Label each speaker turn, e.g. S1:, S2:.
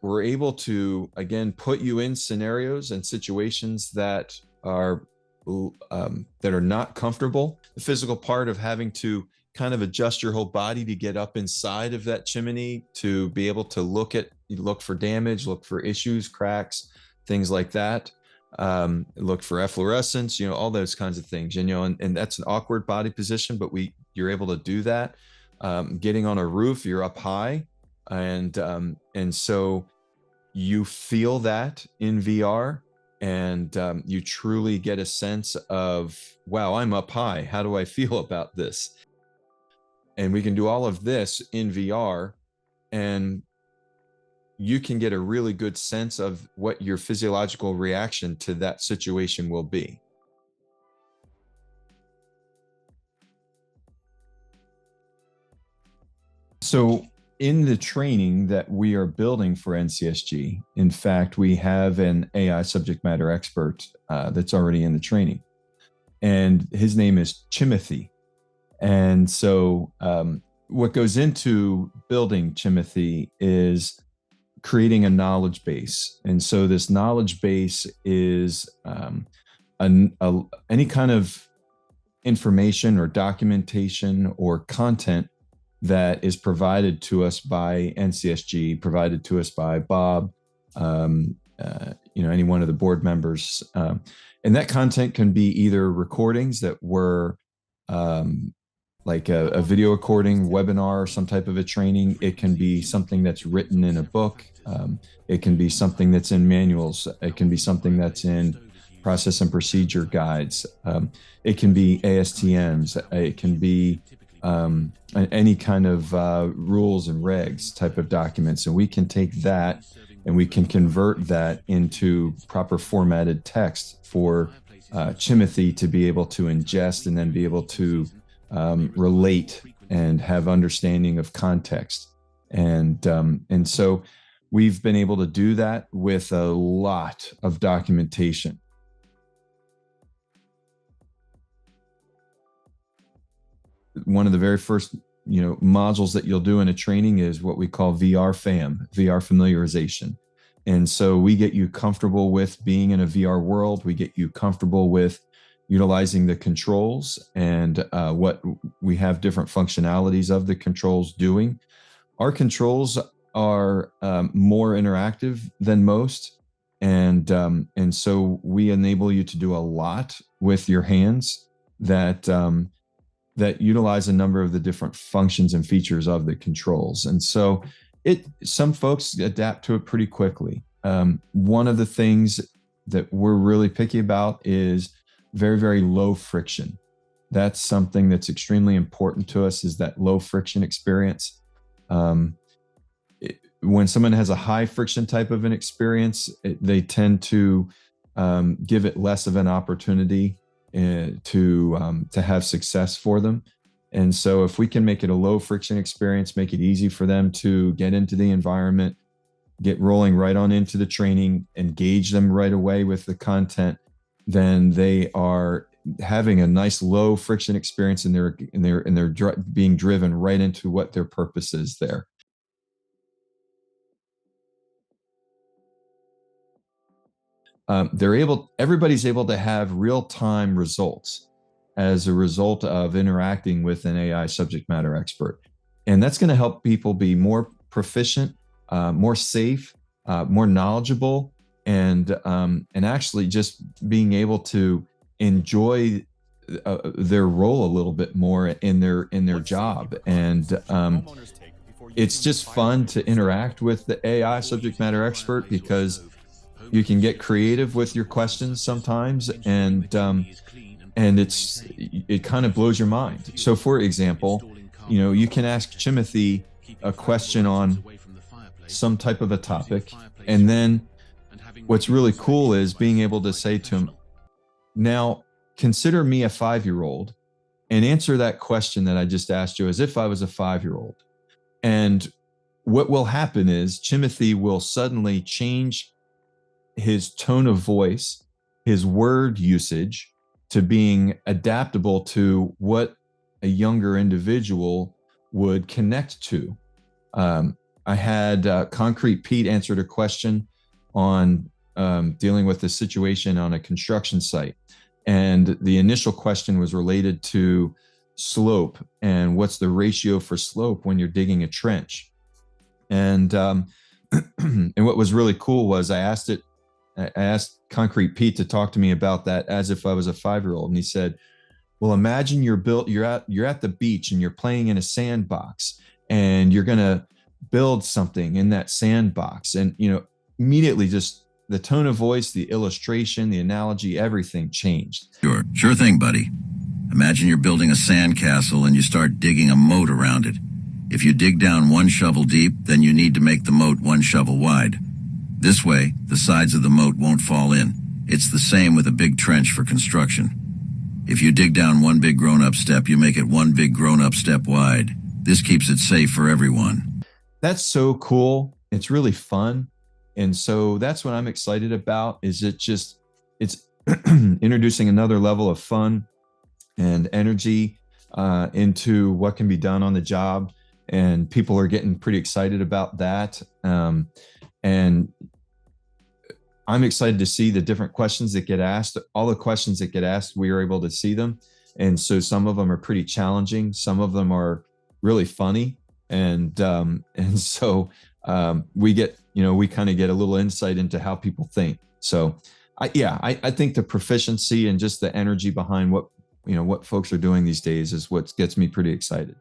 S1: we're able to, again, put you in scenarios and situations that are not comfortable. The physical part of having to kind of adjust your whole body to get up inside of that chimney, to be able to look for damage, look for issues, cracks, things like that. Look for efflorescence, all those kinds of things. And that's an awkward body position, but you're able to do that. Getting on a roof, you're up high, and so you feel that in VR, and you truly get a sense of, wow, I'm up high. How do I feel about this? And we can do all of this in VR, and you can get a really good sense of what your physiological reaction to that situation will be. So in the training that we are building for NCSG, in fact, we have an AI subject matter expert that's already in the training, and his name is Chimney. And so what goes into building Chimney is creating a knowledge base. And so this knowledge base is any kind of information or documentation or content that is provided to us by NCSG, provided to us by Bob, any one of the board members. And that content can be either recordings that were like a video recording, webinar, some type of a training. It can be something that's written in a book. It can be something that's in manuals. It can be something that's in process and procedure guides. It can be ASTMs. It can be any kind of rules and regs type of documents. And we can take that and we can convert that into proper formatted text for Chimney to be able to ingest and then be able to relate and have understanding of context. And so we've been able to do that with a lot of documentation. One of the very first modules that you'll do in a training is what we call VR familiarization. And so we get you comfortable with being in a VR world. We get you comfortable with utilizing the controls and what we have different functionalities of the controls doing. Our controls are more interactive than most. And so we enable you to do a lot with your hands that utilize a number of the different functions and features of the controls. And so some folks adapt to it pretty quickly. One of the things that we're really picky about is very, very low friction. That's something that's extremely important to us, is that low friction experience. When someone has a high friction type of an experience, they tend to give it less of an opportunity to have success for them. And so if we can make it a low friction experience, make it easy for them to get into the environment, get rolling right on into the training, engage them right away with the content, then they are having a nice low friction experience, and they're being driven right into what their purpose is there. Everybody's able to have real-time results as a result of interacting with an AI subject matter expert. And that's going to help people be more proficient, more safe, more knowledgeable, and actually just being able to enjoy their role a little bit more in their job. And it's just fun to interact with the AI subject matter expert, because you can get creative with your questions sometimes, and it kind of blows your mind. So for example, you can ask Chimney a question on some type of a topic, and then what's really cool is being able to say to him, now consider me a 5-year-old and answer that question that I just asked you as if I was a 5-year-old. And what will happen is Chimney will suddenly change his tone of voice, his word usage, to being adaptable to what a younger individual would connect to. I had Concrete Pete answered a question on dealing with the situation on a construction site. And the initial question was related to slope and what's the ratio for slope when you're digging a trench. And and what was really cool was I asked Concrete Pete to talk to me about that as if I was a 5-year-old. And he said, well, imagine you're at the beach and you're playing in a sandbox and you're going to build something in that sandbox. And, immediately just the tone of voice, the illustration, the analogy, everything changed.
S2: Sure thing, buddy. Imagine you're building a sandcastle and you start digging a moat around it. If you dig down 1 shovel deep, then you need to make the moat 1 shovel wide. This way, the sides of the moat won't fall in. It's the same with a big trench for construction. If you dig down 1 big grown-up step, you make it 1 big grown-up step wide. This keeps it safe for everyone.
S1: That's so cool. It's really fun. And so that's what I'm excited about, is it's introducing another level of fun and energy into what can be done on the job. And people are getting pretty excited about that. And I'm excited to see the different questions that get asked. All the questions that get asked, we are able to see them. And so some of them are pretty challenging. Some of them are really funny. And so we get, we kind of get a little insight into how people think. So I think the proficiency and just the energy behind what folks are doing these days is what gets me pretty excited.